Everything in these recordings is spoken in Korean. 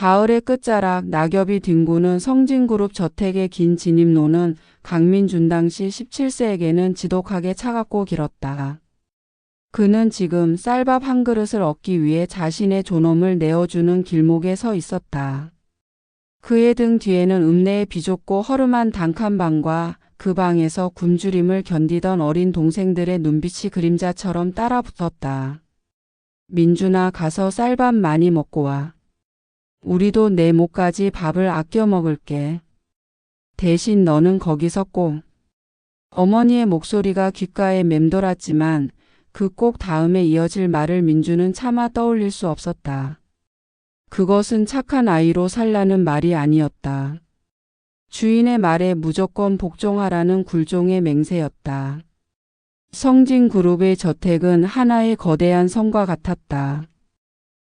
가을의 끝자락 낙엽이 뒹구는 성진그룹 저택의 긴 진입로는 강민준 당시 17세에게는 지독하게 차갑고 길었다. 그는 지금 쌀밥 한 그릇을 얻기 위해 자신의 존엄을 내어주는 길목에 서 있었다. 그의 등 뒤에는 읍내의 비좁고 허름한 단칸방과 그 방에서 굶주림을 견디던 어린 동생들의 눈빛이 그림자처럼 따라붙었다. 민준아, 가서 쌀밥 많이 먹고 와. 우리도 내 목까지 밥을 아껴 먹을게. 대신 너는 거기서 꼭. 어머니의 목소리가 귓가에 맴돌았지만 그 꼭 다음에 이어질 말을 민준은 차마 떠올릴 수 없었다. 그것은 착한 아이로 살라는 말이 아니었다. 주인의 말에 무조건 복종하라는 굴종의 맹세였다. 성진그룹의 저택은 하나의 거대한 성과 같았다.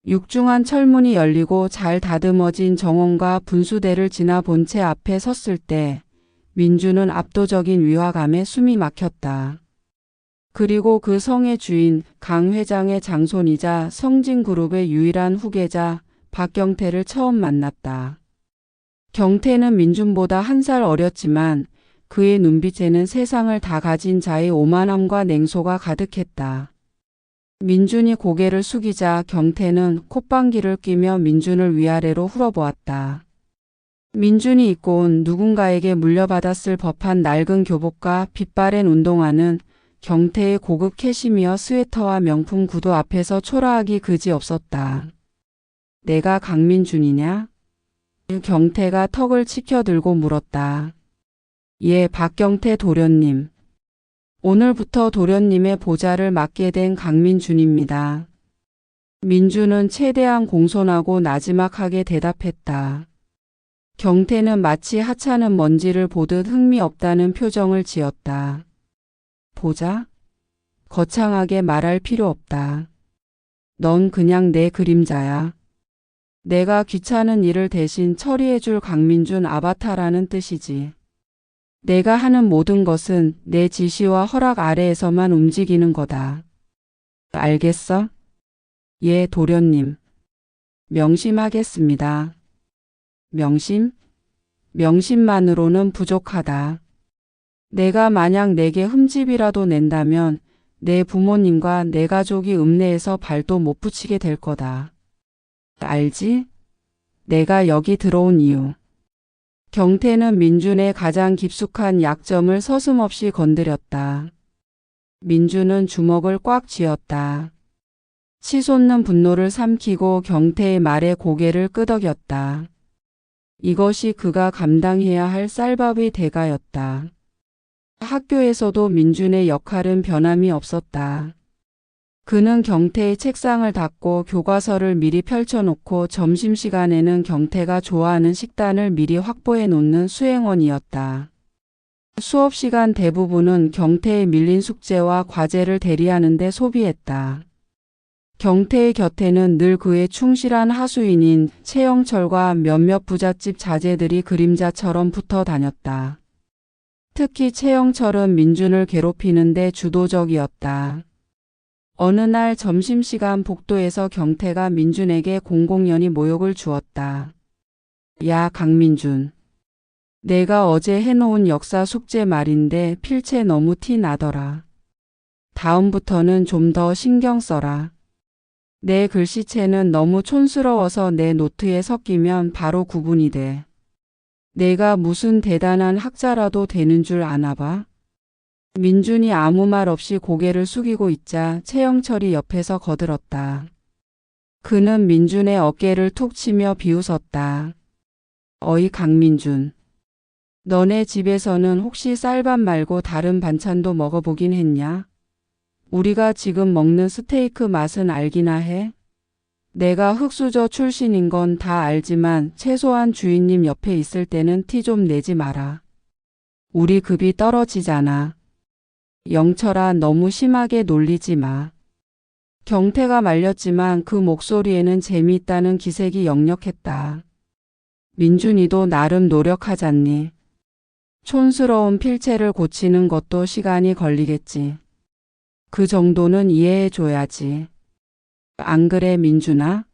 육중한 철문이 열리고 잘 다듬어진 정원과 분수대를 지나 본체 앞에 섰을 때 민주는 압도적인 위화감에 숨이 막혔다. 그리고 그 성의 주인 강 회장의 장손이자 성진그룹의 유일한 후계자 박경태를 처음 만났다. 경태는 민준보다 한 살 어렸지만 그의 눈빛에는 세상을 다 가진 자의 오만함과 냉소가 가득했다. 민준이 고개를 숙이자 경태는 콧방귀를 뀌며 민준을 위아래로 흘어보았다. 민준이 입고 온 누군가에게 물려받았을 법한 낡은 교복과 빛바랜 운동화는 경태의 고급 캐시미어 스웨터와 명품 구두 앞에서 초라하기 그지없었다. 내가 강민준이냐? 경태가 턱을 치켜들고 물었다. 예, 박경태 도련님. 오늘부터 도련님의 보좌를 맡게 된 강민준입니다. 민준은 최대한 공손하고 나지막하게 대답했다. 경태는 마치 하찮은 먼지를 보듯 흥미 없다는 표정을 지었다. 보자? 거창하게 말할 필요 없다. 넌 그냥 내 그림자야. 내가 귀찮은 일을 대신 처리해줄 강민준 아바타라는 뜻이지. 내가 하는 모든 것은 내 지시와 허락 아래에서만 움직이는 거다. 알겠어? 예, 도련님. 명심하겠습니다. 명심? 명심만으로는 부족하다. 내가 만약 내게 흠집이라도 낸다면 내 부모님과 내 가족이 읍내에서 발도 못 붙이게 될 거다. 알지? 내가 여기 들어온 이유. 경태는 민준의 가장 깊숙한 약점을 서슴없이 건드렸다. 민준은 주먹을 꽉 쥐었다. 치솟는 분노를 삼키고 경태의 말에 고개를 끄덕였다. 이것이 그가 감당해야 할 쌀밥의 대가였다. 학교에서도 민준의 역할은 변함이 없었다. 그는 경태의 책상을 닦고 교과서를 미리 펼쳐놓고 점심시간에는 경태가 좋아하는 식단을 미리 확보해 놓는 수행원이었다. 수업시간 대부분은 경태의 밀린 숙제와 과제를 대리하는 데 소비했다. 경태의 곁에는 늘 그의 충실한 하수인인 최영철과 몇몇 부잣집 자제들이 그림자처럼 붙어 다녔다. 특히 최영철은 민준을 괴롭히는데 주도적이었다. 어느 날 점심시간 복도에서 경태가 민준에게 공공연히 모욕을 주었다. 야, 강민준. 내가 어제 해놓은 역사 숙제 말인데 필체 너무 티 나더라. 다음부터는 좀 더 신경 써라. 내 글씨체는 너무 촌스러워서 내 노트에 섞이면 바로 구분이 돼. 내가 무슨 대단한 학자라도 되는 줄 아나 봐? 민준이 아무 말 없이 고개를 숙이고 있자 최영철이 옆에서 거들었다. 그는 민준의 어깨를 툭 치며 비웃었다. 어이 강민준. 너네 집에서는 혹시 쌀밥 말고 다른 반찬도 먹어보긴 했냐? 우리가 지금 먹는 스테이크 맛은 알기나 해? 내가 흑수저 출신인 건 다 알지만 최소한 주인님 옆에 있을 때는 티 좀 내지 마라. 우리 급이 떨어지잖아. 영철아, 너무 심하게 놀리지 마. 경태가 말렸지만 그 목소리에는 재미있다는 기색이 역력했다. 민준이도 나름 노력하잖니. 촌스러운 필체를 고치는 것도 시간이 걸리겠지. 그 정도는 이해해 줘야지. 안 그래 민준아?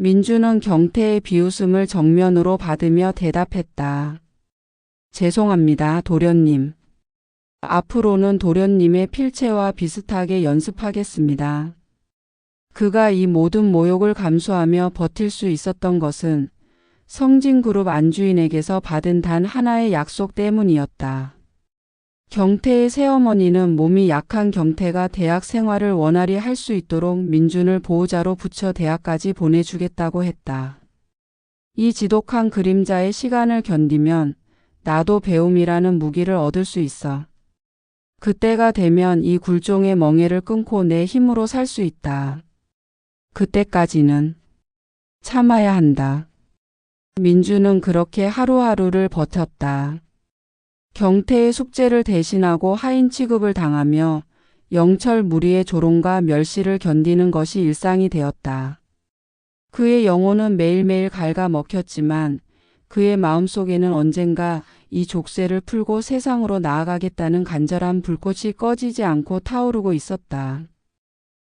민주는 경태의 비웃음을 정면으로 받으며 대답했다. 죄송합니다, 도련님. 앞으로는 도련님의 필체와 비슷하게 연습하겠습니다. 그가 이 모든 모욕을 감수하며 버틸 수 있었던 것은 성진그룹 안주인에게서 받은 단 하나의 약속 때문이었다. 경태의 새어머니는 몸이 약한 경태가 대학 생활을 원활히 할 수 있도록 민준을 보호자로 붙여 대학까지 보내주겠다고 했다. 이 지독한 그림자의 시간을 견디면 나도 배움이라는 무기를 얻을 수 있어. 그때가 되면 이 굴종의 멍에를 끊고 내 힘으로 살 수 있다. 그때까지는 참아야 한다. 민주는 그렇게 하루하루를 버텼다. 경태의 숙제를 대신하고 하인 취급을 당하며 영철 무리의 조롱과 멸시를 견디는 것이 일상이 되었다. 그의 영혼은 매일매일 갉아먹혔지만 그의 마음속에는 언젠가 이 족쇄를 풀고 세상으로 나아가겠다는 간절한 불꽃이 꺼지지 않고 타오르고 있었다.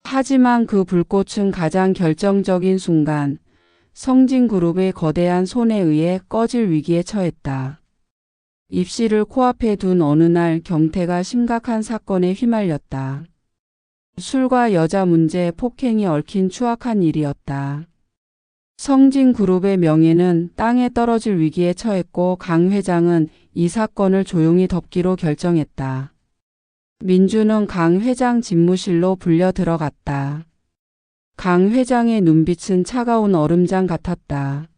하지만 그 불꽃은 가장 결정적인 순간 성진그룹의 거대한 손에 의해 꺼질 위기에 처했다. 입시를 코앞에 둔 어느 날 경태가 심각한 사건에 휘말렸다. 술과 여자 문제, 폭행이 얽힌 추악한 일이었다. 성진그룹의 명예는 땅에 떨어질 위기에 처했고 강 회장은 이 사건을 조용히 덮기로 결정했다. 민주는 강 회장 집무실로 불려 들어갔다. 강 회장의 눈빛은 차가운 얼음장 같았다.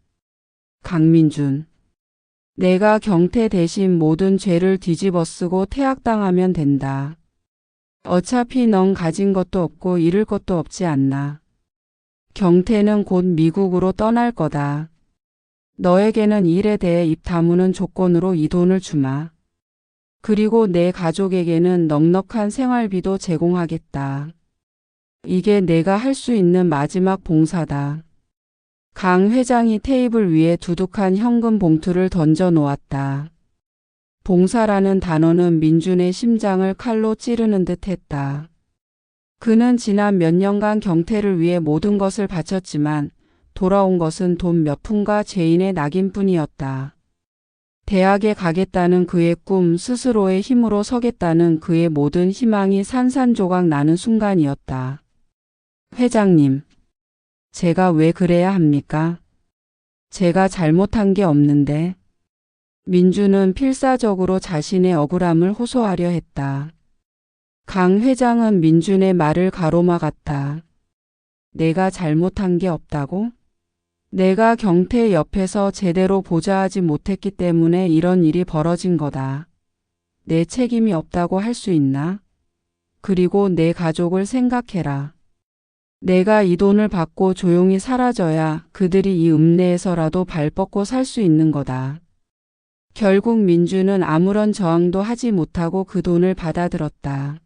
강민준. 내가 경태 대신 모든 죄를 뒤집어쓰고 퇴학당하면 된다. 어차피 넌 가진 것도 없고 잃을 것도 없지 않나. 경태는 곧 미국으로 떠날 거다. 너에게는 일에 대해 입 다무는 조건으로 이 돈을 주마. 그리고 내 가족에게는 넉넉한 생활비도 제공하겠다. 이게 내가 할 수 있는 마지막 봉사다. 강 회장이 테이블 위에 두둑한 현금 봉투를 던져 놓았다. 봉사라는 단어는 민준의 심장을 칼로 찌르는 듯 했다. 그는 지난 몇 년간 경태를 위해 모든 것을 바쳤지만 돌아온 것은 돈 몇 푼과 죄인의 낙인뿐이었다. 대학에 가겠다는 그의 꿈, 스스로의 힘으로 서겠다는 그의 모든 희망이 산산조각 나는 순간이었다. 회장님, 제가 왜 그래야 합니까? 제가 잘못한 게 없는데. 민주는 필사적으로 자신의 억울함을 호소하려 했다. 강 회장은 민준의 말을 가로막았다. 내가 잘못한 게 없다고? 내가 경태 옆에서 제대로 보좌하지 못했기 때문에 이런 일이 벌어진 거다. 내 책임이 없다고 할 수 있나? 그리고 내 가족을 생각해라. 내가 이 돈을 받고 조용히 사라져야 그들이 이 읍내에서라도 발 뻗고 살 수 있는 거다. 결국 민주는 아무런 저항도 하지 못하고 그 돈을 받아들었다.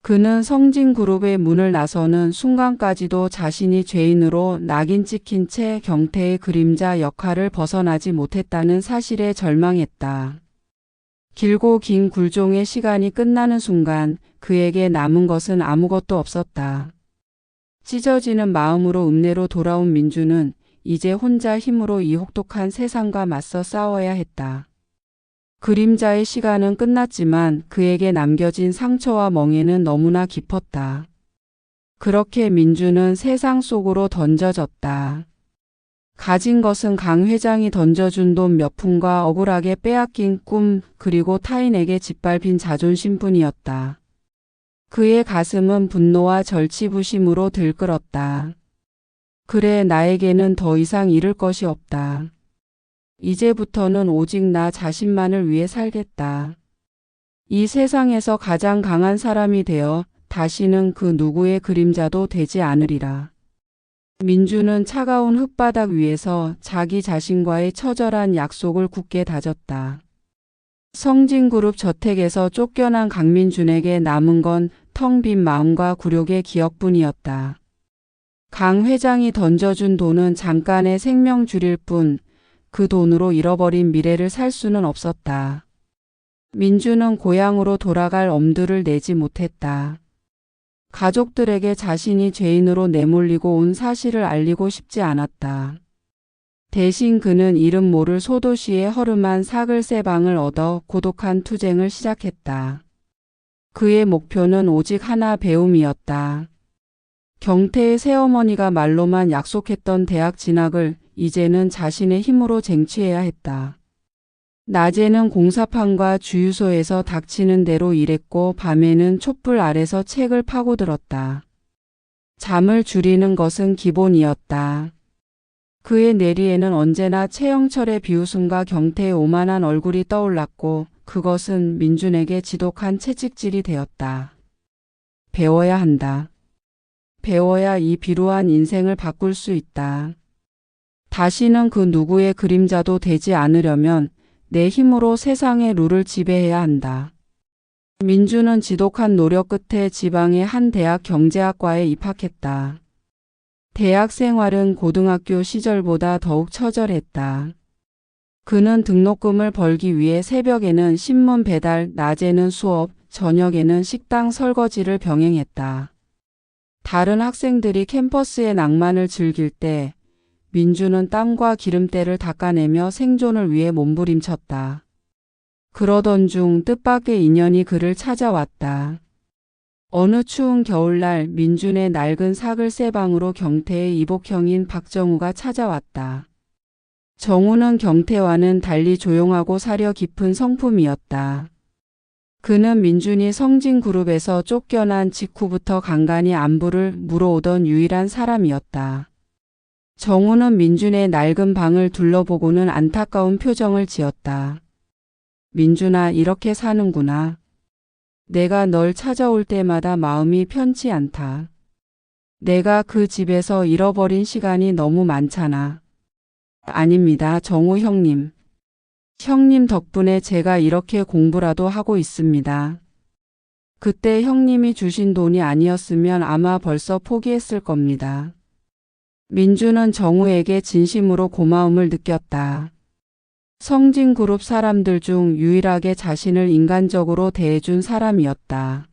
그는 성진그룹의 문을 나서는 순간까지도 자신이 죄인으로 낙인 찍힌 채 경태의 그림자 역할을 벗어나지 못했다는 사실에 절망했다. 길고 긴 굴종의 시간이 끝나는 순간 그에게 남은 것은 아무것도 없었다. 찢어지는 마음으로 읍내로 돌아온 민주는 이제 혼자 힘으로 이 혹독한 세상과 맞서 싸워야 했다. 그림자의 시간은 끝났지만 그에게 남겨진 상처와 멍에는 너무나 깊었다. 그렇게 민주는 세상 속으로 던져졌다. 가진 것은 강 회장이 던져준 돈 몇 푼과 억울하게 빼앗긴 꿈, 그리고 타인에게 짓밟힌 자존심뿐이었다. 그의 가슴은 분노와 절치부심으로 들끓었다. 그래, 나에게는 더 이상 잃을 것이 없다. 이제부터는 오직 나 자신만을 위해 살겠다. 이 세상에서 가장 강한 사람이 되어 다시는 그 누구의 그림자도 되지 않으리라. 민주는 차가운 흙바닥 위에서 자기 자신과의 처절한 약속을 굳게 다졌다. 성진그룹 저택에서 쫓겨난 강민준에게 남은 건 텅 빈 마음과 굴욕의 기억뿐이었다. 강 회장이 던져준 돈은 잠깐의 생명 줄일 뿐 그 돈으로 잃어버린 미래를 살 수는 없었다. 민주는 고향으로 돌아갈 엄두를 내지 못했다. 가족들에게 자신이 죄인으로 내몰리고 온 사실을 알리고 싶지 않았다. 대신 그는 이름 모를 소도시의 허름한 사글세방을 얻어 고독한 투쟁을 시작했다. 그의 목표는 오직 하나, 배움이었다. 경태의 새어머니가 말로만 약속했던 대학 진학을 이제는 자신의 힘으로 쟁취해야 했다. 낮에는 공사판과 주유소에서 닥치는 대로 일했고 밤에는 촛불 아래서 책을 파고들었다. 잠을 줄이는 것은 기본이었다. 그의 내리에는 언제나 최영철의 비웃음과 경태의 오만한 얼굴이 떠올랐고 그것은 민준에게 지독한 채찍질이 되었다. 배워야 한다. 배워야 이 비루한 인생을 바꿀 수 있다. 다시는 그 누구의 그림자도 되지 않으려면 내 힘으로 세상의 룰을 지배해야 한다. 민준은 지독한 노력 끝에 지방의 한 대학 경제학과에 입학했다. 대학 생활은 고등학교 시절보다 더욱 처절했다. 그는 등록금을 벌기 위해 새벽에는 신문 배달, 낮에는 수업, 저녁에는 식당 설거지를 병행했다. 다른 학생들이 캠퍼스의 낭만을 즐길 때 민준은 땀과 기름때를 닦아내며 생존을 위해 몸부림쳤다. 그러던 중 뜻밖의 인연이 그를 찾아왔다. 어느 추운 겨울날 민준의 낡은 사글세방으로 경태의 이복형인 박정우가 찾아왔다. 정우는 경태와는 달리 조용하고 사려 깊은 성품이었다. 그는 민준이 성진그룹에서 쫓겨난 직후부터 간간히 안부를 물어오던 유일한 사람이었다. 정우는 민준의 낡은 방을 둘러보고는 안타까운 표정을 지었다. 민준아, 이렇게 사는구나. 내가 널 찾아올 때마다 마음이 편치 않다. 내가 그 집에서 잃어버린 시간이 너무 많잖아. 아닙니다, 정우 형님. 형님 덕분에 제가 이렇게 공부라도 하고 있습니다. 그때 형님이 주신 돈이 아니었으면 아마 벌써 포기했을 겁니다. 민준은 정우에게 진심으로 고마움을 느꼈다. 성진그룹 사람들 중 유일하게 자신을 인간적으로 대해준 사람이었다.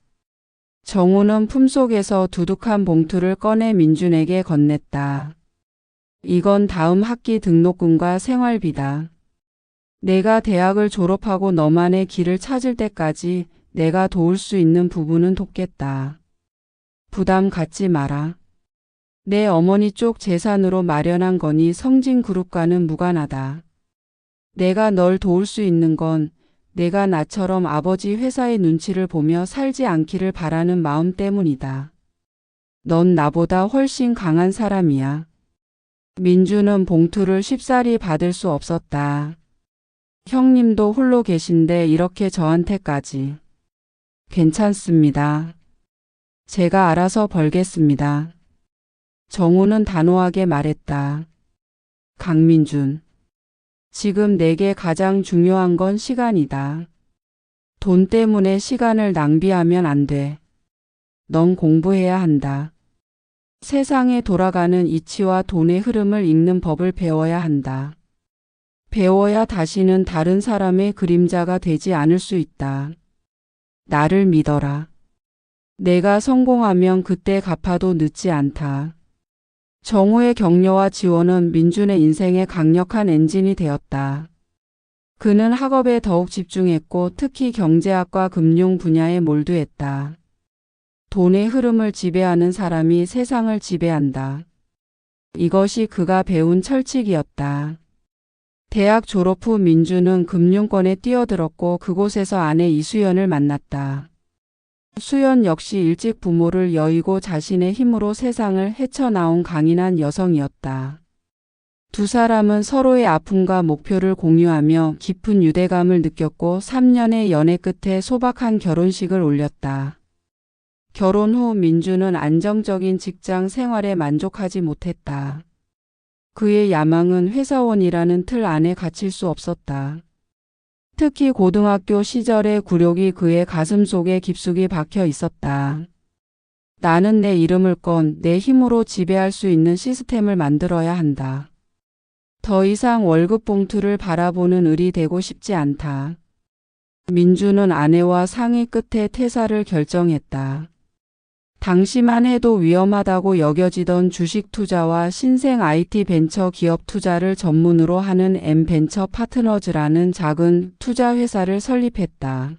정우는 품속에서 두둑한 봉투를 꺼내 민준에게 건넸다. 이건 다음 학기 등록금과 생활비다. 내가 대학을 졸업하고 너만의 길을 찾을 때까지 내가 도울 수 있는 부분은 돕겠다. 부담 갖지 마라. 내 어머니 쪽 재산으로 마련한 거니 성진그룹과는 무관하다. 내가 널 도울 수 있는 건 내가 나처럼 아버지 회사의 눈치를 보며 살지 않기를 바라는 마음 때문이다. 넌 나보다 훨씬 강한 사람이야. 민주는 봉투를 쉽사리 받을 수 없었다. 형님도 홀로 계신데 이렇게 저한테까지. 괜찮습니다. 제가 알아서 벌겠습니다. 정우는 단호하게 말했다. 강민준. 지금 내게 가장 중요한 건 시간이다. 돈 때문에 시간을 낭비하면 안 돼. 넌 공부해야 한다. 세상에 돌아가는 이치와 돈의 흐름을 읽는 법을 배워야 한다. 배워야 다시는 다른 사람의 그림자가 되지 않을 수 있다. 나를 믿어라. 내가 성공하면 그때 갚아도 늦지 않다. 정우의 격려와 지원은 민준의 인생의 강력한 엔진이 되었다. 그는 학업에 더욱 집중했고 특히 경제학과 금융 분야에 몰두했다. 돈의 흐름을 지배하는 사람이 세상을 지배한다. 이것이 그가 배운 철칙이었다. 대학 졸업 후 민준은 금융권에 뛰어들었고 그곳에서 아내 이수연을 만났다. 수연 역시 일찍 부모를 여의고 자신의 힘으로 세상을 헤쳐나온 강인한 여성이었다. 두 사람은 서로의 아픔과 목표를 공유하며 깊은 유대감을 느꼈고 3년의 연애 끝에 소박한 결혼식을 올렸다. 결혼 후 민주는 안정적인 직장 생활에 만족하지 못했다. 그의 야망은 회사원이라는 틀 안에 갇힐 수 없었다. 특히 고등학교 시절의 굴욕이 그의 가슴 속에 깊숙이 박혀 있었다. 나는 내 이름을 건 내 힘으로 지배할 수 있는 시스템을 만들어야 한다. 더 이상 월급 봉투를 바라보는 을이 되고 싶지 않다. 민주는 아내와 상의 끝에 퇴사를 결정했다. 당시만 해도 위험하다고 여겨지던 주식 투자와 신생 IT 벤처 기업 투자를 전문으로 하는 M벤처 파트너즈라는 작은 투자 회사를 설립했다.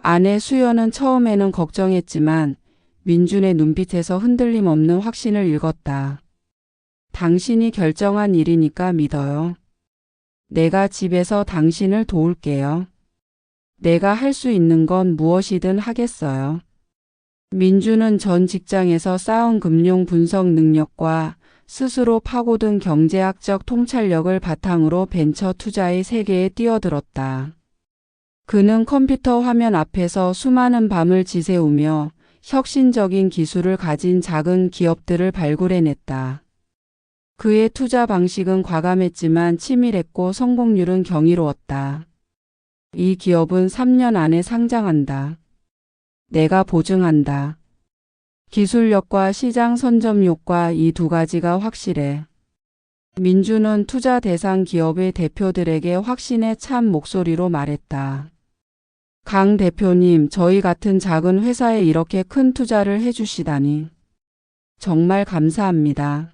아내 수연은 처음에는 걱정했지만 민준의 눈빛에서 흔들림 없는 확신을 읽었다. 당신이 결정한 일이니까 믿어요. 내가 집에서 당신을 도울게요. 내가 할 수 있는 건 무엇이든 하겠어요. 민준은 전 직장에서 쌓은 금융 분석 능력과 스스로 파고든 경제학적 통찰력을 바탕으로 벤처 투자의 세계에 뛰어들었다. 그는 컴퓨터 화면 앞에서 수많은 밤을 지새우며 혁신적인 기술을 가진 작은 기업들을 발굴해냈다. 그의 투자 방식은 과감했지만 치밀했고 성공률은 경이로웠다. 이 기업은 3년 안에 상장한다. 내가 보증한다. 기술력과 시장 선점욕과 이 두 가지가 확실해. 민준은 투자 대상 기업의 대표들에게 확신에 찬 목소리로 말했다. 강 대표님, 저희 같은 작은 회사에 이렇게 큰 투자를 해주시다니. 정말 감사합니다.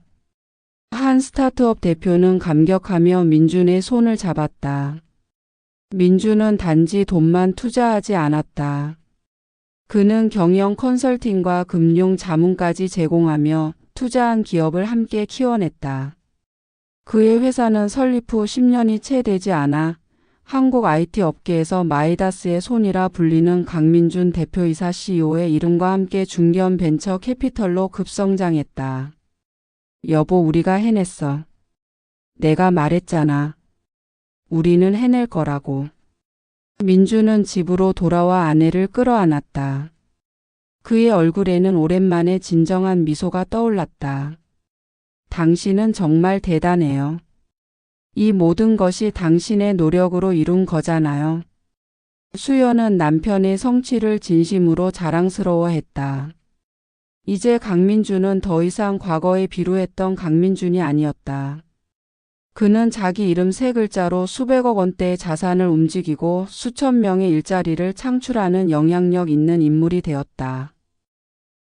한 스타트업 대표는 감격하며 민준의 손을 잡았다. 민준은 단지 돈만 투자하지 않았다. 그는 경영 컨설팅과 금융 자문까지 제공하며 투자한 기업을 함께 키워냈다. 그의 회사는 설립 후 10년이 채 되지 않아 한국 IT 업계에서 마이다스의 손이라 불리는 강민준 대표이사 CEO의 이름과 함께 중견 벤처 캐피털로 급성장했다. 여보, 우리가 해냈어. 내가 말했잖아. 우리는 해낼 거라고. 민준은 집으로 돌아와 아내를 끌어안았다. 그의 얼굴에는 오랜만에 진정한 미소가 떠올랐다. 당신은 정말 대단해요. 이 모든 것이 당신의 노력으로 이룬 거잖아요. 수연은 남편의 성취를 진심으로 자랑스러워했다. 이제 강민준은 더 이상 과거에 비루했던 강민준이 아니었다. 그는 자기 이름 3글자로 수백억 원대의 자산을 움직이고 수천 명의 일자리를 창출하는 영향력 있는 인물이 되었다.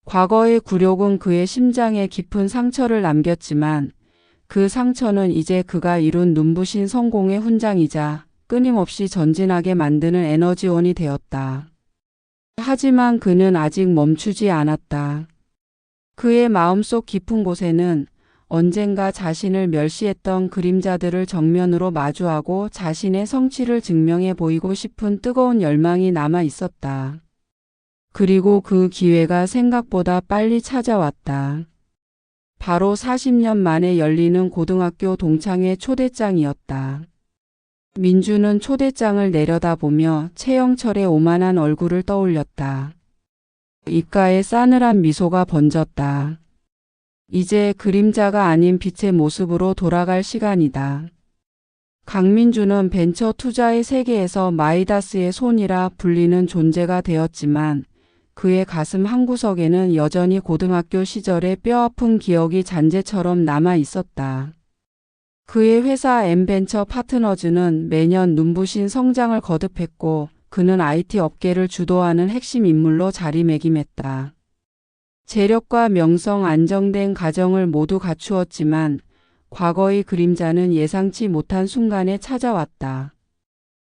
과거의 굴욕은 그의 심장에 깊은 상처를 남겼지만 그 상처는 이제 그가 이룬 눈부신 성공의 훈장이자 끊임없이 전진하게 만드는 에너지원이 되었다. 하지만 그는 아직 멈추지 않았다. 그의 마음속 깊은 곳에는 언젠가 자신을 멸시했던 그림자들을 정면으로 마주하고 자신의 성취를 증명해 보이고 싶은 뜨거운 열망이 남아 있었다. 그리고 그 기회가 생각보다 빨리 찾아왔다. 바로 40년 만에 열리는 고등학교 동창회 초대장이었다. 민준은 초대장을 내려다보며 최영철의 오만한 얼굴을 떠올렸다. 입가에 싸늘한 미소가 번졌다. 이제 그림자가 아닌 빛의 모습으로 돌아갈 시간이다. 강민준은 벤처 투자의 세계에서 마이다스의 손이라 불리는 존재가 되었지만 그의 가슴 한구석에는 여전히 고등학교 시절의 뼈아픈 기억이 잔재처럼 남아 있었다. 그의 회사 M벤처 파트너즈는 매년 눈부신 성장을 거듭했고 그는 IT 업계를 주도하는 핵심 인물로 자리매김했다. 재력과 명성, 안정된 가정을 모두 갖추었지만 과거의 그림자는 예상치 못한 순간에 찾아왔다.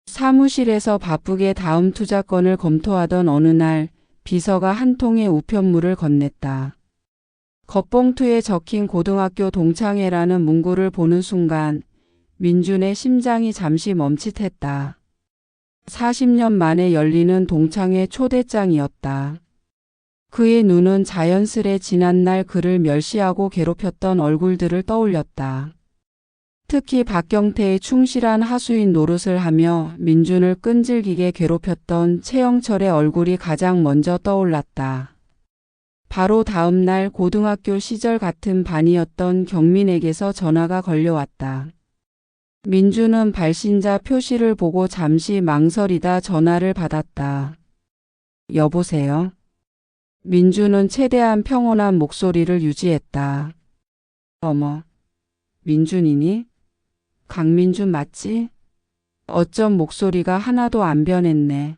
사무실에서 바쁘게 다음 투자건을 검토하던 어느 날 비서가 한 통의 우편물을 건넸다. 겉봉투에 적힌 고등학교 동창회라는 문구를 보는 순간 민준의 심장이 잠시 멈칫했다. 40년 만에 열리는 동창회 초대장이었다. 그의 눈은 자연스레 지난날 그를 멸시하고 괴롭혔던 얼굴들을 떠올렸다. 특히 박경태의 충실한 하수인 노릇을 하며 민준을 끈질기게 괴롭혔던 최영철의 얼굴이 가장 먼저 떠올랐다. 바로 다음 날 고등학교 시절 같은 반이었던 경민에게서 전화가 걸려왔다. 민준은 발신자 표시를 보고 잠시 망설이다 전화를 받았다. 여보세요? 민준은 최대한 평온한 목소리를 유지했다. 어머, 민준이니? 강민준 맞지? 어쩜 목소리가 하나도 안 변했네.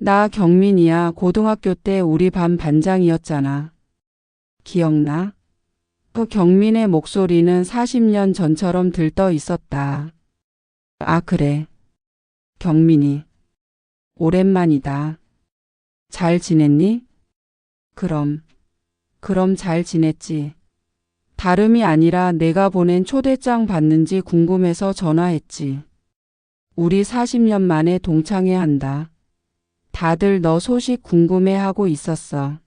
나 경민이야. 고등학교 때 우리 반 반장이었잖아. 기억나? 경민의 목소리는 40년 전처럼 들떠 있었다. 아, 그래. 경민이. 오랜만이다. 잘 지냈니? 그럼 잘 지냈지. 다름이 아니라 내가 보낸 초대장 받는지 궁금해서 전화했지. 우리 40년 만에 동창회 한다. 다들 너 소식 궁금해하고 있었어.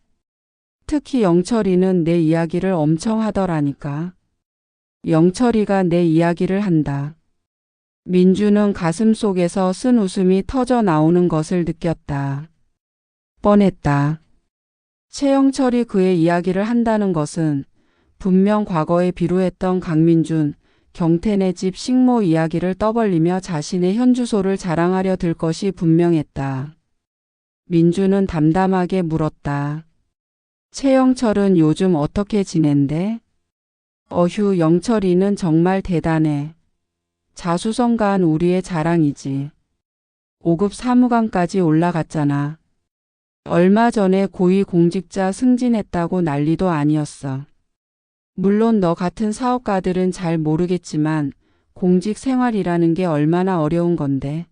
특히 영철이는 내 이야기를 엄청 하더라니까. 영철이가 내 이야기를 한다. 민주는 가슴 속에서 쓴 웃음이 터져 나오는 것을 느꼈다. 뻔했다. 최영철이 그의 이야기를 한다는 것은 분명 과거에 비루했던 강민준, 경태네 집 식모 이야기를 떠벌리며 자신의 현주소를 자랑하려 들 것이 분명했다. 민주는 담담하게 물었다. 최영철은 요즘 어떻게 지낸대? 어휴, 영철이는 정말 대단해. 자수성가한 우리의 자랑이지. 5급 사무관까지 올라갔잖아. 얼마 전에 고위공직자 승진했다고 난리도 아니었어. 물론 너 같은 사업가들은 잘 모르겠지만 공직 생활이라는 게 얼마나 어려운 건데.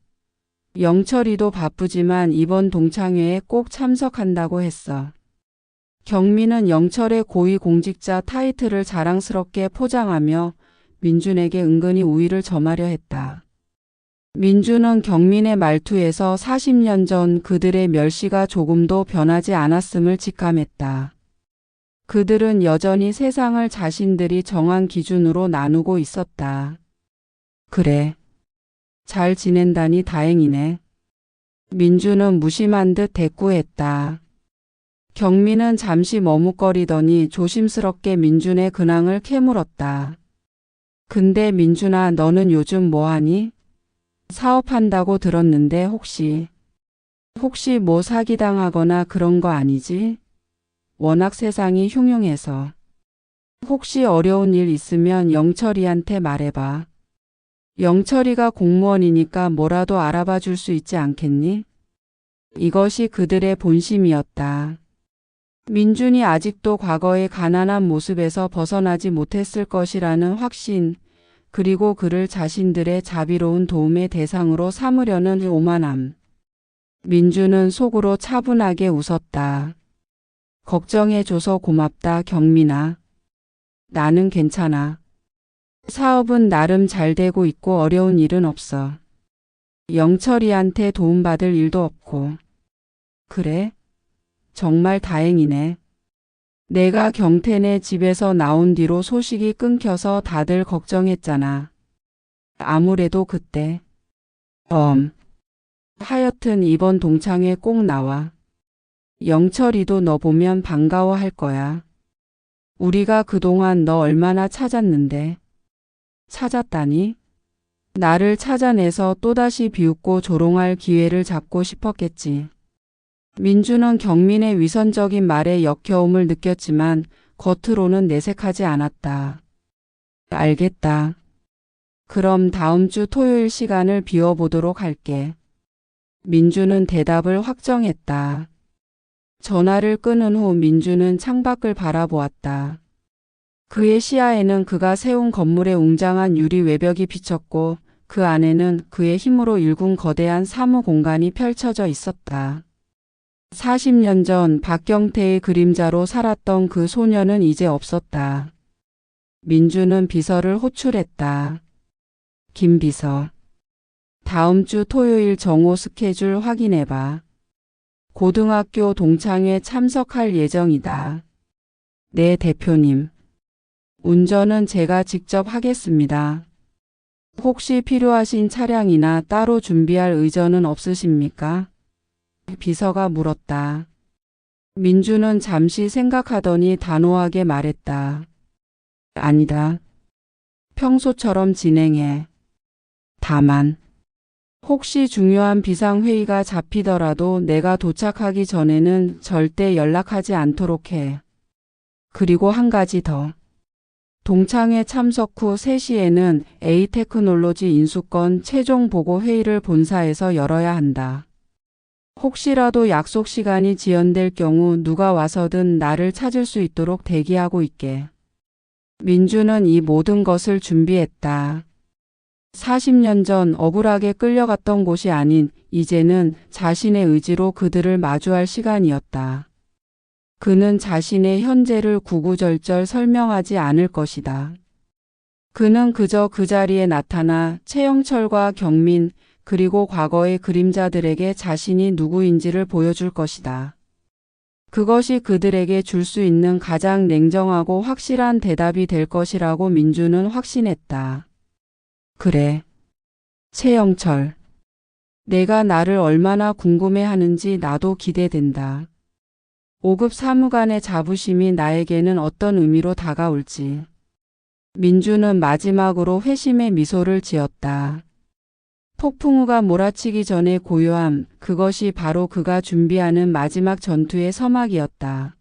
영철이도 바쁘지만 이번 동창회에 꼭 참석한다고 했어. 경민은 영철의 고위공직자 타이틀을 자랑스럽게 포장하며 민준에게 은근히 우위를 점하려 했다. 민준은 경민의 말투에서 40년 전 그들의 멸시가 조금도 변하지 않았음을 직감했다. 그들은 여전히 세상을 자신들이 정한 기준으로 나누고 있었다. 그래. 잘 지낸다니 다행이네. 민준은 무심한 듯 대꾸했다. 경민은 잠시 머뭇거리더니 조심스럽게 민준의 근황을 캐물었다. 근데 민준아, 너는 요즘 뭐하니? 사업한다고 들었는데 혹시 뭐 사기당하거나 그런 거 아니지? 워낙 세상이 흉흉해서. 혹시 어려운 일 있으면 영철이한테 말해봐. 영철이가 공무원이니까 뭐라도 알아봐 줄 수 있지 않겠니? 이것이 그들의 본심이었다. 민준이 아직도 과거의 가난한 모습에서 벗어나지 못했을 것이라는 확신, 그리고 그를 자신들의 자비로운 도움의 대상으로 삼으려는 오만함. 민준은 속으로 차분하게 웃었다. 걱정해줘서 고맙다, 경민아. 나는 괜찮아. 사업은 나름 잘 되고 있고 어려운 일은 없어. 영철이한테 도움받을 일도 없고. 그래? 정말 다행이네. 내가 경태네 집에서 나온 뒤로 소식이 끊겨서 다들 걱정했잖아. 아무래도 그때. 하여튼 이번 동창회 꼭 나와. 영철이도 너 보면 반가워할 거야. 우리가 그동안 너 얼마나 찾았는데. 찾았다니? 나를 찾아내서 또다시 비웃고 조롱할 기회를 잡고 싶었겠지. 민주는 경민의 위선적인 말에 역겨움을 느꼈지만 겉으로는 내색하지 않았다. 알겠다. 그럼 다음 주 토요일 시간을 비워보도록 할게. 민주는 대답을 확정했다. 전화를 끊은 후 민주는 창밖을 바라보았다. 그의 시야에는 그가 세운 건물의 웅장한 유리 외벽이 비쳤고 그 안에는 그의 힘으로 일군 거대한 사무 공간이 펼쳐져 있었다. 40년 전 박경태의 그림자로 살았던 그 소녀는 이제 없었다. 민주는 비서를 호출했다. 김 비서. 다음 주 토요일 정오 스케줄 확인해봐. 고등학교 동창회 참석할 예정이다. 네, 대표님. 운전은 제가 직접 하겠습니다. 혹시 필요하신 차량이나 따로 준비할 의전은 없으십니까? 비서가 물었다. 민주는 잠시 생각하더니 단호하게 말했다. 아니다. 평소처럼 진행해. 다만 혹시 중요한 비상회의가 잡히더라도 내가 도착하기 전에는 절대 연락하지 않도록 해. 그리고 한 가지 더. 동창회 참석 후 3시에는 A테크놀로지 인수권 최종 보고 회의를 본사에서 열어야 한다. 혹시라도 약속 시간이 지연될 경우 누가 와서든 나를 찾을 수 있도록 대기하고 있게. 민주는 이 모든 것을 준비했다. 40년 전 억울하게 끌려갔던 곳이 아닌 이제는 자신의 의지로 그들을 마주할 시간이었다. 그는 자신의 현재를 구구절절 설명하지 않을 것이다. 그는 그저 그 자리에 나타나 최영철과 경민 그리고 과거의 그림자들에게 자신이 누구인지를 보여줄 것이다. 그것이 그들에게 줄 수 있는 가장 냉정하고 확실한 대답이 될 것이라고 민주는 확신했다. 그래. 최영철. 내가 나를 얼마나 궁금해하는지 나도 기대된다. 5급 사무관의 자부심이 나에게는 어떤 의미로 다가올지. 민주는 마지막으로 회심의 미소를 지었다. 폭풍우가 몰아치기 전의 고요함, 그것이 바로 그가 준비하는 마지막 전투의 서막이었다.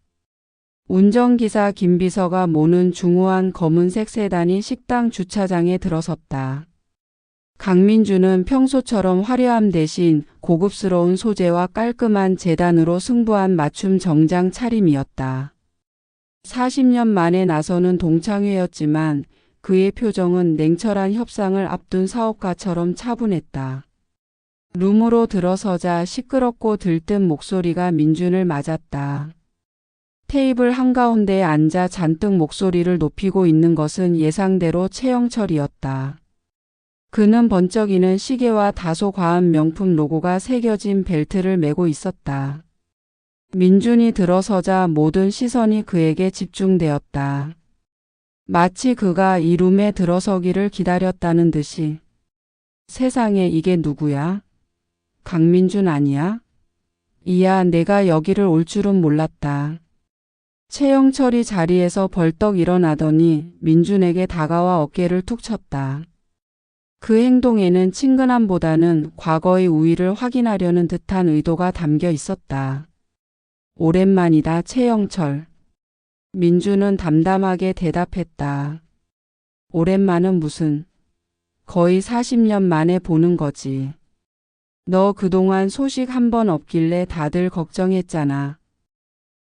운전기사 김비서가 모는 중후한 검은색 세단이 식당 주차장에 들어섰다. 강민주는 평소처럼 화려함 대신 고급스러운 소재와 깔끔한 재단으로 승부한 맞춤 정장 차림이었다. 40년 만에 나서는 동창회였지만 그의 표정은 냉철한 협상을 앞둔 사업가처럼 차분했다. 룸으로 들어서자 시끄럽고 들뜬 목소리가 민준을 맞았다. 테이블 한가운데에 앉아 잔뜩 목소리를 높이고 있는 것은 예상대로 최영철이었다. 그는 번쩍이는 시계와 다소 과한 명품 로고가 새겨진 벨트를 메고 있었다. 민준이 들어서자 모든 시선이 그에게 집중되었다. 마치 그가 이 룸에 들어서기를 기다렸다는 듯이. 세상에 이게 누구야? 강민준 아니야? 이야, 내가 여기를 올 줄은 몰랐다. 최영철이 자리에서 벌떡 일어나더니 민준에게 다가와 어깨를 툭 쳤다. 그 행동에는 친근함보다는 과거의 우위를 확인하려는 듯한 의도가 담겨 있었다. 오랜만이다, 최영철. 민주는 담담하게 대답했다. 오랜만은 무슨. 거의 40년 만에 보는 거지. 너 그동안 소식 한 번 없길래 다들 걱정했잖아.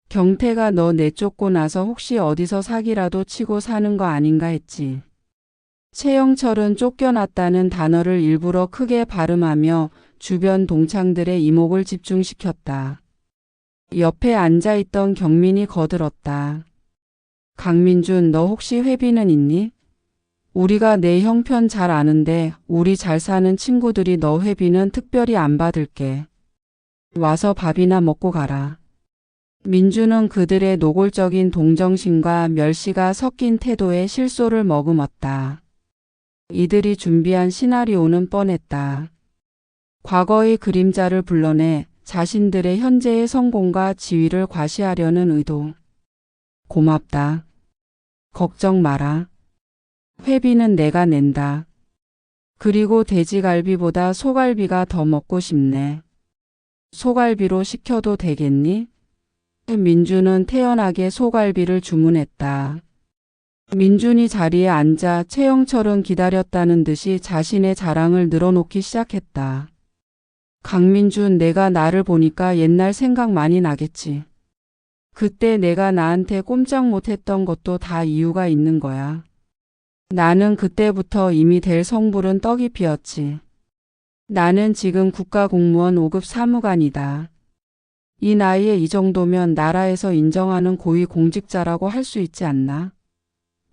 경태가 너 내쫓고 나서 혹시 어디서 사기라도 치고 사는 거 아닌가 했지. 최영철은 쫓겨났다는 단어를 일부러 크게 발음하며 주변 동창들의 이목을 집중시켰다. 옆에 앉아있던 경민이 거들었다. 강민준, 너 혹시 회비는 있니? 우리가 내 형편 잘 아는데 우리 잘 사는 친구들이 너 회비는 특별히 안 받을게. 와서 밥이나 먹고 가라. 민주는 그들의 노골적인 동정심과 멸시가 섞인 태도에 실소를 머금었다. 이들이 준비한 시나리오는 뻔했다. 과거의 그림자를 불러내 자신들의 현재의 성공과 지위를 과시하려는 의도. 고맙다. 걱정 마라. 회비는 내가 낸다. 그리고 돼지갈비보다 소갈비가 더 먹고 싶네. 소갈비로 시켜도 되겠니? 민주는 태연하게 소갈비를 주문했다. 민준이 자리에 앉아 최영철은 기다렸다는 듯이 자신의 자랑을 늘어놓기 시작했다. 강민준, 내가 나를 보니까 옛날 생각 많이 나겠지. 그때 내가 나한테 꼼짝 못했던 것도 다 이유가 있는 거야. 나는 그때부터 이미 될 성불은 떡이 피었지. 나는 지금 국가공무원 5급 사무관이다. 이 나이에 이 정도면 나라에서 인정하는 고위공직자라고 할 수 있지 않나?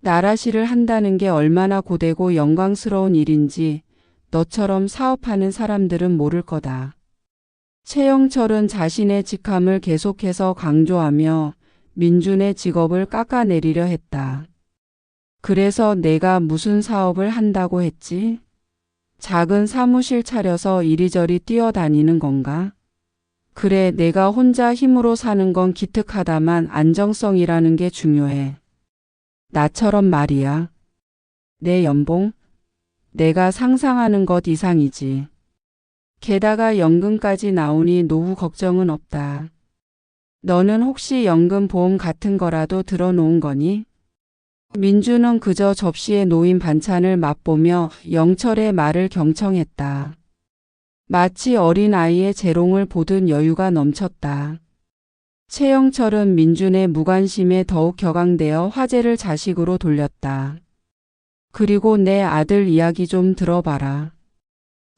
나라시를 한다는 게 얼마나 고되고 영광스러운 일인지 너처럼 사업하는 사람들은 모를 거다. 최영철은 자신의 직함을 계속해서 강조하며 민준의 직업을 깎아내리려 했다. 그래서 내가 무슨 사업을 한다고 했지? 작은 사무실 차려서 이리저리 뛰어다니는 건가? 그래, 내가 혼자 힘으로 사는 건 기특하다만 안정성이라는 게 중요해. 나처럼 말이야. 내 연봉? 내가 상상하는 것 이상이지. 게다가 연금까지 나오니 노후 걱정은 없다. 너는 혹시 연금 보험 같은 거라도 들어놓은 거니? 민주는 그저 접시에 놓인 반찬을 맛보며 영철의 말을 경청했다. 마치 어린아이의 재롱을 보듯 여유가 넘쳤다. 최영철은 민준의 무관심에 더욱 격앙되어 화제를 자식으로 돌렸다. 그리고 내 아들 이야기 좀 들어봐라.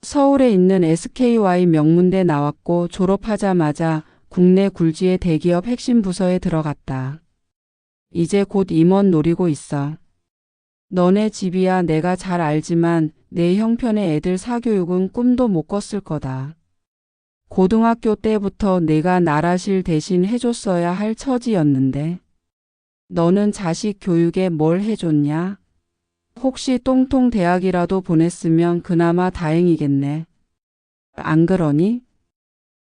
서울에 있는 SKY 명문대 나왔고 졸업하자마자 국내 굴지의 대기업 핵심 부서에 들어갔다. 이제 곧 임원 노리고 있어. 너네 집이야 내가 잘 알지만 내 형편의 애들 사교육은 꿈도 못 꿨을 거다. 고등학교 때부터 내가 나라실 대신 해줬어야 할 처지였는데 너는 자식 교육에 뭘 해줬냐? 혹시 똥통 대학이라도 보냈으면 그나마 다행이겠네. 안 그러니?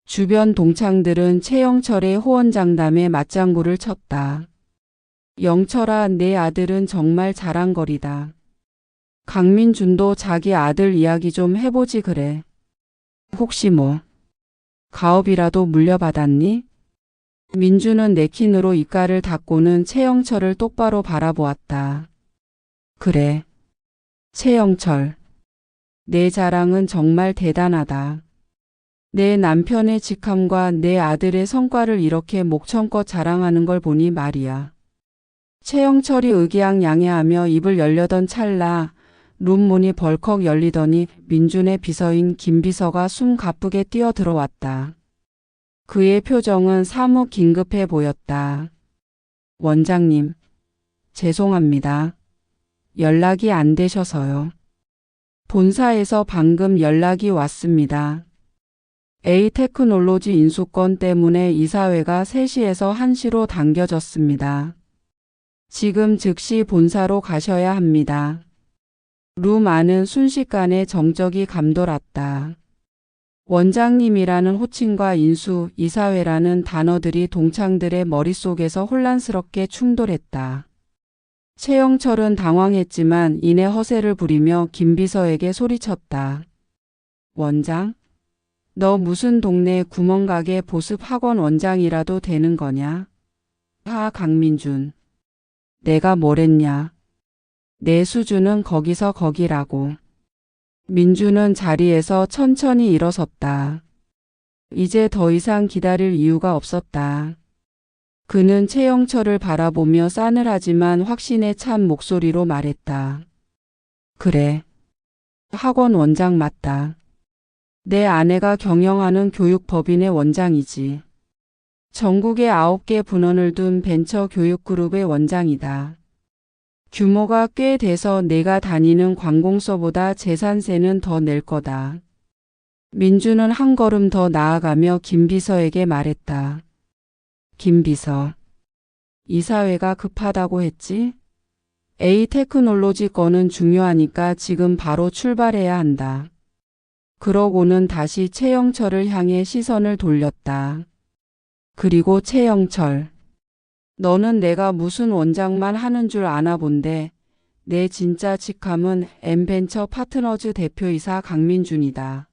주변 동창들은 최영철의 호언장담에 맞장구를 쳤다. 영철아, 내 아들은 정말 자랑거리다. 강민준도 자기 아들 이야기 좀 해보지 그래. 혹시 뭐 가업이라도 물려받았니? 민준은 내킨으로 입가를 닫고는 최영철을 똑바로 바라보았다. 그래. 최영철. 내 자랑은 정말 대단하다. 내 남편의 직함과 내 아들의 성과를 이렇게 목청껏 자랑하는 걸 보니 말이야. 최영철이 의기양양해하며 입을 열려던 찰나 룸문이 벌컥 열리더니 민준의 비서인 김비서가 숨 가쁘게 뛰어들어왔다. 그의 표정은 사뭇 긴급해 보였다. 원장님, 죄송합니다. 연락이 안 되셔서요. 본사에서 방금 연락이 왔습니다. A테크놀로지 인수권 때문에 이사회가 3시에서 1시로 당겨졌습니다. 지금 즉시 본사로 가셔야 합니다. 룸 안은 순식간에 정적이 감돌았다. 원장님이라는 호칭과 인수, 이사회라는 단어들이 동창들의 머릿속에서 혼란스럽게 충돌했다. 최영철은 당황했지만 이내 허세를 부리며 김비서에게 소리쳤다. 원장? 너 무슨 동네 구멍가게 보습 학원 원장이라도 되는 거냐? 강민준. 내가 뭐랬냐? 내 수준은 거기서 거기라고. 민준은 자리에서 천천히 일어섰다. 이제 더 이상 기다릴 이유가 없었다. 그는 최영철을 바라보며 싸늘하지만 확신에 찬 목소리로 말했다. 그래. 학원 원장 맞다. 내 아내가 경영하는 교육법인의 원장이지. 전국에 9개 분원을 둔 벤처 교육그룹의 원장이다. 규모가 꽤 돼서 내가 다니는 관공서보다 재산세는 더 낼 거다. 민준은 한 걸음 더 나아가며 김비서에게 말했다. 김비서. 이사회가 급하다고 했지? A테크놀로지 건은 중요하니까 지금 바로 출발해야 한다. 그러고는 다시 최영철을 향해 시선을 돌렸다. 그리고 최영철. 너는 내가 무슨 원장만 하는 줄 아나 본데 내 진짜 직함은 M벤처 파트너즈 대표이사 강민준이다.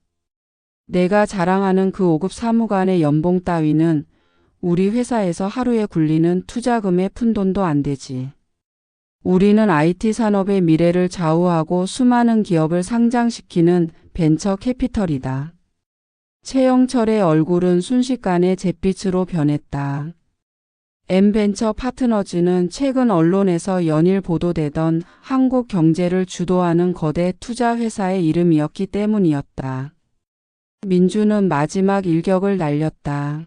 내가 자랑하는 그 5급 사무관의 연봉 따위는 우리 회사에서 하루에 굴리는 투자금의 푼돈도 안 되지. 우리는 IT 산업의 미래를 좌우하고 수많은 기업을 상장시키는 벤처 캐피털이다. 최영철의 얼굴은 순식간에 잿빛으로 변했다. M벤처 파트너즈는 최근 언론에서 연일 보도되던 한국 경제를 주도하는 거대 투자 회사의 이름이었기 때문이었다. 민준은 마지막 일격을 날렸다.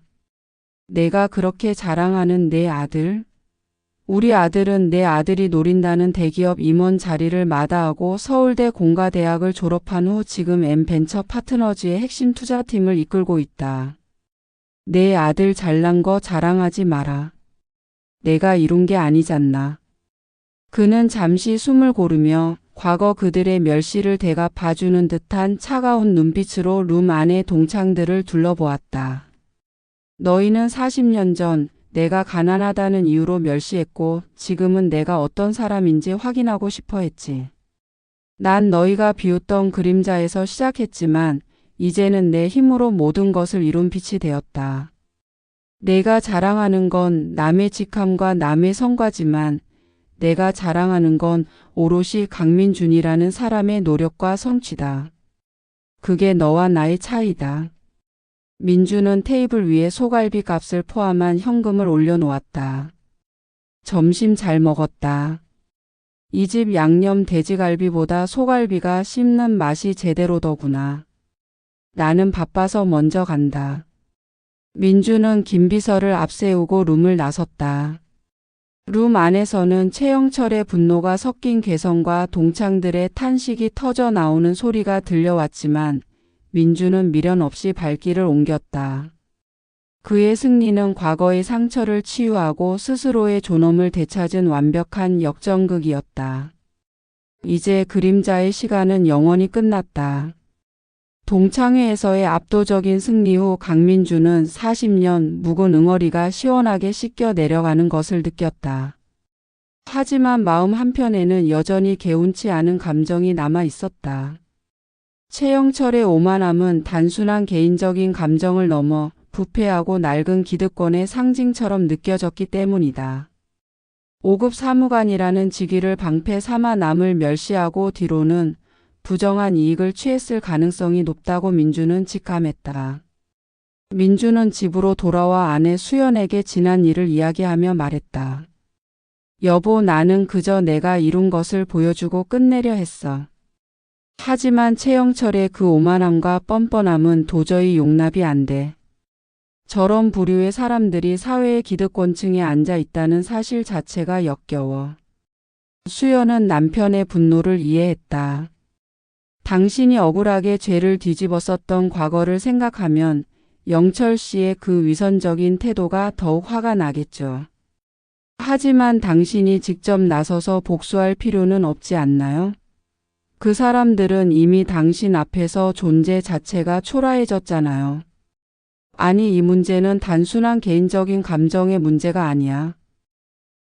내가 그렇게 자랑하는 내 아들? 우리 아들은 내 아들이 노린다는 대기업 임원 자리를 마다하고 서울대 공가대학을 졸업한 후 지금 M벤처 파트너즈의 핵심 투자팀을 이끌고 있다. 내 아들 잘난 거 자랑하지 마라. 내가 이룬 게 아니잖나. 그는 잠시 숨을 고르며 과거 그들의 멸시를 대갚아주는 듯한 차가운 눈빛으로 룸 안의 동창들을 둘러보았다. 너희는 40년 전 내가 가난하다는 이유로 멸시했고 지금은 내가 어떤 사람인지 확인하고 싶어 했지. 난 너희가 비웃던 그림자에서 시작했지만 이제는 내 힘으로 모든 것을 이룬 빛이 되었다. 내가 자랑하는 건 남의 직함과 남의 성과지만 내가 자랑하는 건 오롯이 강민준이라는 사람의 노력과 성취다. 그게 너와 나의 차이다. 민주는 테이블 위에 소갈비 값을 포함한 현금을 올려놓았다. 점심 잘 먹었다. 이 집 양념 돼지갈비보다 소갈비가 씹는 맛이 제대로더구나. 나는 바빠서 먼저 간다. 민주는 김비서를 앞세우고 룸을 나섰다. 룸 안에서는 최영철의 분노가 섞인 괴성과 동창들의 탄식이 터져 나오는 소리가 들려왔지만 민주는 미련 없이 발길을 옮겼다. 그의 승리는 과거의 상처를 치유하고 스스로의 존엄을 되찾은 완벽한 역전극이었다. 이제 그림자의 시간은 영원히 끝났다. 동창회에서의 압도적인 승리 후 강민주는 40년 묵은 응어리가 시원하게 씻겨 내려가는 것을 느꼈다. 하지만 마음 한편에는 여전히 개운치 않은 감정이 남아 있었다. 최영철의 오만함은 단순한 개인적인 감정을 넘어 부패하고 낡은 기득권의 상징처럼 느껴졌기 때문이다. 5급 사무관이라는 직위를 방패 삼아 남을 멸시하고 뒤로는 부정한 이익을 취했을 가능성이 높다고 민주는 직감했다. 민주는 집으로 돌아와 아내 수연에게 지난 일을 이야기하며 말했다. 여보, 나는 그저 내가 이룬 것을 보여주고 끝내려 했어. 하지만 최영철의 그 오만함과 뻔뻔함은 도저히 용납이 안 돼. 저런 부류의 사람들이 사회의 기득권층에 앉아 있다는 사실 자체가 역겨워. 수연은 남편의 분노를 이해했다. 당신이 억울하게 죄를 뒤집었었던 과거를 생각하면 영철 씨의 그 위선적인 태도가 더욱 화가 나겠죠. 하지만 당신이 직접 나서서 복수할 필요는 없지 않나요? 그 사람들은 이미 당신 앞에서 존재 자체가 초라해졌잖아요. 아니, 이 문제는 단순한 개인적인 감정의 문제가 아니야.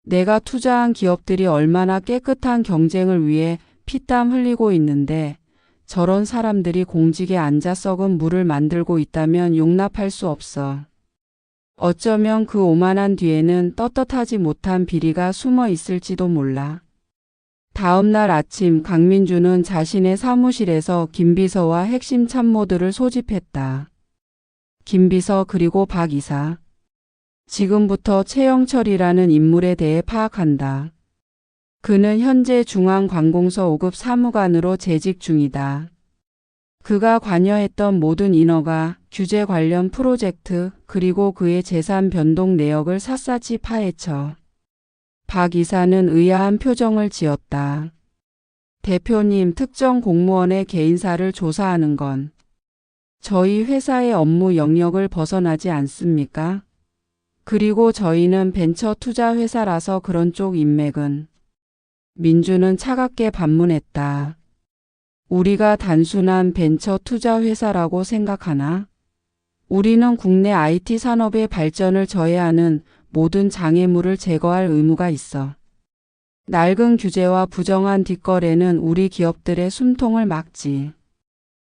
내가 투자한 기업들이 얼마나 깨끗한 경쟁을 위해 피땀 흘리고 있는데 저런 사람들이 공직에 앉아 썩은 물을 만들고 있다면 용납할 수 없어. 어쩌면 그 오만한 뒤에는 떳떳하지 못한 비리가 숨어 있을지도 몰라. 다음 날 아침 강민주는 자신의 사무실에서 김비서와 핵심 참모들을 소집했다. 김비서 그리고 박 이사. 지금부터 최영철이라는 인물에 대해 파악한다. 그는 현재 중앙관공서 5급 사무관으로 재직 중이다. 그가 관여했던 모든 인허가, 규제 관련 프로젝트, 그리고 그의 재산 변동 내역을 샅샅이 파헤쳐. 박 이사는 의아한 표정을 지었다. 대표님, 특정 공무원의 개인사를 조사하는 건 저희 회사의 업무 영역을 벗어나지 않습니까? 그리고 저희는 벤처 투자 회사라서 그런 쪽 인맥은. 민주는 차갑게 반문했다. 우리가 단순한 벤처 투자 회사라고 생각하나? 우리는 국내 IT 산업의 발전을 저해하는 모든 장애물을 제거할 의무가 있어. 낡은 규제와 부정한 뒷거래는 우리 기업들의 숨통을 막지.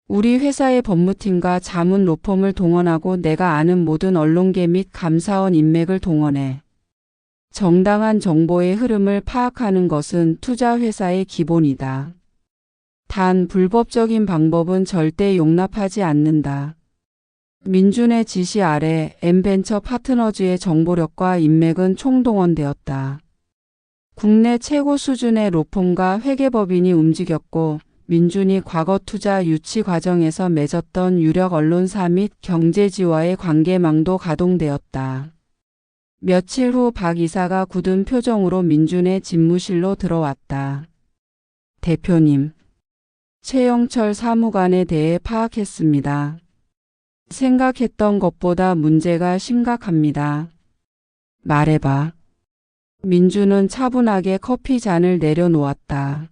우리 회사의 법무팀과 자문 로펌을 동원하고 내가 아는 모든 언론계 및 감사원 인맥을 동원해. 정당한 정보의 흐름을 파악하는 것은 투자 회사의 기본이다. 단 불법적인 방법은 절대 용납하지 않는다. 민준의 지시 아래 M벤처 파트너즈의 정보력과 인맥은 총동원되었다. 국내 최고 수준의 로펌과 회계법인이 움직였고 민준이 과거 투자 유치 과정에서 맺었던 유력 언론사 및 경제지와의 관계망도 가동되었다. 며칠 후 박 이사가 굳은 표정으로 민준의 집무실로 들어왔다. 대표님, 최영철 사무관에 대해 파악했습니다. 생각했던 것보다 문제가 심각합니다. 말해봐. 민주는 차분하게 커피 잔을 내려놓았다.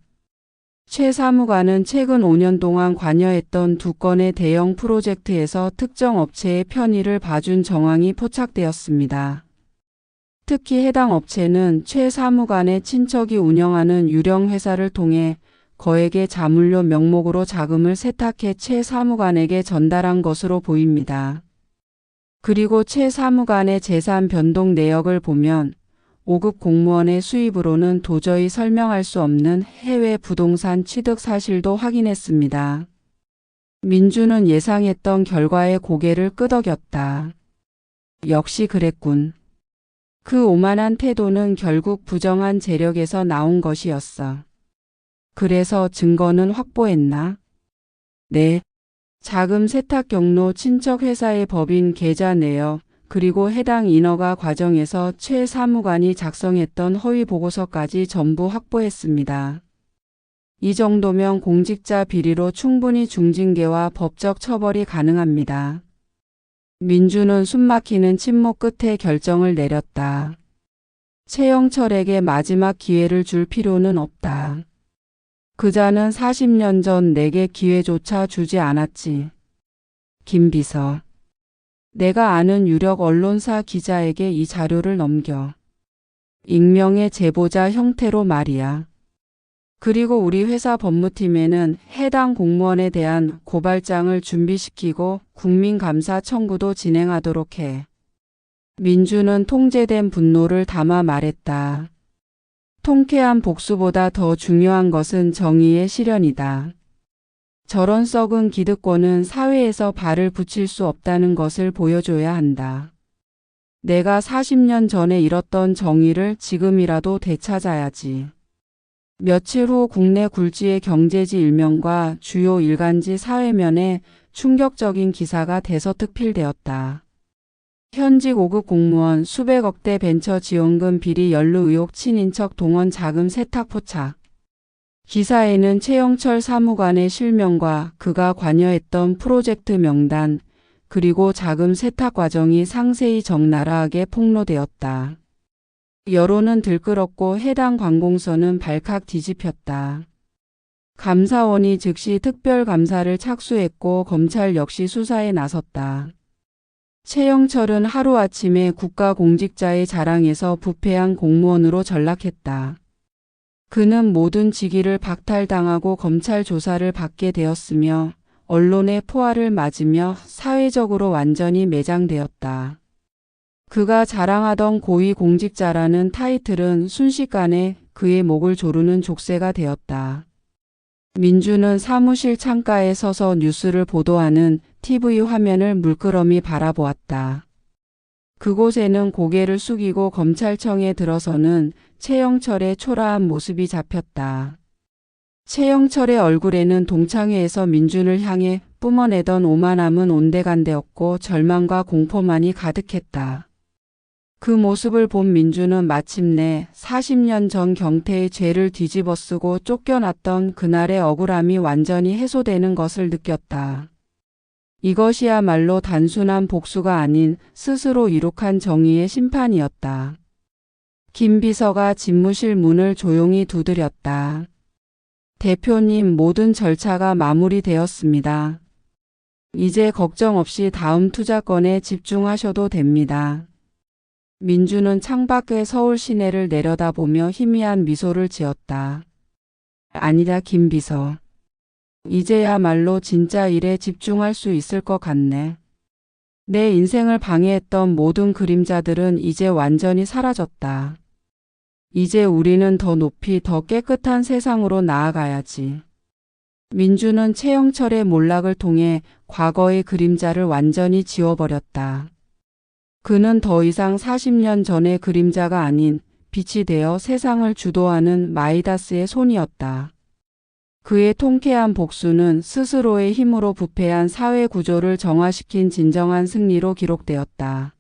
최 사무관은 최근 5년 동안 관여했던 2건의 대형 프로젝트에서 특정 업체의 편의를 봐준 정황이 포착되었습니다. 특히 해당 업체는 최 사무관의 친척이 운영하는 유령 회사를 통해 거액의 자물쇠 명목으로 자금을 세탁해 최 사무관에게 전달한 것으로 보입니다. 그리고 최 사무관의 재산 변동 내역을 보면 5급 공무원의 수입으로는 도저히 설명할 수 없는 해외 부동산 취득 사실도 확인했습니다. 민주는 예상했던 결과에 고개를 끄덕였다. 역시 그랬군. 그 오만한 태도는 결국 부정한 재력에서 나온 것이었어. 그래서 증거는 확보했나? 네. 자금 세탁 경로 친척 회사의 법인 계좌 내역, 그리고 해당 인허가 과정에서 최 사무관이 작성했던 허위 보고서까지 전부 확보했습니다. 이 정도면 공직자 비리로 충분히 중징계와 법적 처벌이 가능합니다. 민주는 숨막히는 침묵 끝에 결정을 내렸다. 최영철에게 마지막 기회를 줄 필요는 없다. 그자는 40년 전 내게 기회조차 주지 않았지. 김 비서. 내가 아는 유력 언론사 기자에게 이 자료를 넘겨. 익명의 제보자 형태로 말이야. 그리고 우리 회사 법무팀에는 해당 공무원에 대한 고발장을 준비시키고 국민감사 청구도 진행하도록 해. 민주는 통제된 분노를 담아 말했다. 통쾌한 복수보다 더 중요한 것은 정의의 실현이다. 저런 썩은 기득권은 사회에서 발을 붙일 수 없다는 것을 보여줘야 한다. 내가 40년 전에 잃었던 정의를 지금이라도 되찾아야지. 며칠 후 국내 굴지의 경제지 일면과 주요 일간지 사회면에 충격적인 기사가 대서특필되었다. 현직 5급 공무원 수백억대 벤처 지원금 비리 연루 의혹 친인척 동원 자금 세탁 포착. 기사에는 최영철 사무관의 실명과 그가 관여했던 프로젝트 명단, 그리고 자금 세탁 과정이 상세히 적나라하게 폭로되었다. 여론은 들끓었고 해당 관공서는 발칵 뒤집혔다. 감사원이 즉시 특별감사를 착수했고 검찰 역시 수사에 나섰다. 최영철은 하루아침에 국가공직자의 자랑에서 부패한 공무원으로 전락했다. 그는 모든 직위를 박탈당하고 검찰 조사를 받게 되었으며 언론의 포화를 맞으며 사회적으로 완전히 매장되었다. 그가 자랑하던 고위공직자라는 타이틀은 순식간에 그의 목을 조르는 족쇄가 되었다. 민주는 사무실 창가에 서서 뉴스를 보도하는 TV 화면을 물끄러미 바라보았다. 그곳에는 고개를 숙이고 검찰청에 들어서는 최영철의 초라한 모습이 잡혔다. 최영철의 얼굴에는 동창회에서 민준을 향해 뿜어내던 오만함은 온데간데없고 절망과 공포만이 가득했다. 그 모습을 본 민주는 마침내 40년 전 경태의 죄를 뒤집어쓰고 쫓겨났던 그날의 억울함이 완전히 해소되는 것을 느꼈다. 이것이야말로 단순한 복수가 아닌 스스로 이룩한 정의의 심판이었다. 김 비서가 집무실 문을 조용히 두드렸다. 대표님, 모든 절차가 마무리되었습니다. 이제 걱정 없이 다음 투자건에 집중하셔도 됩니다. 민주는 창밖의 서울 시내를 내려다보며 희미한 미소를 지었다. 아니다, 김 비서. 이제야말로 진짜 일에 집중할 수 있을 것 같네. 내 인생을 방해했던 모든 그림자들은 이제 완전히 사라졌다. 이제 우리는 더 높이 더 깨끗한 세상으로 나아가야지. 민주는 최영철의 몰락을 통해 과거의 그림자를 완전히 지워버렸다. 그는 더 이상 40년 전의 그림자가 아닌 빛이 되어 세상을 주도하는 마이다스의 손이었다. 그의 통쾌한 복수는 스스로의 힘으로 부패한 사회 구조를 정화시킨 진정한 승리로 기록되었다.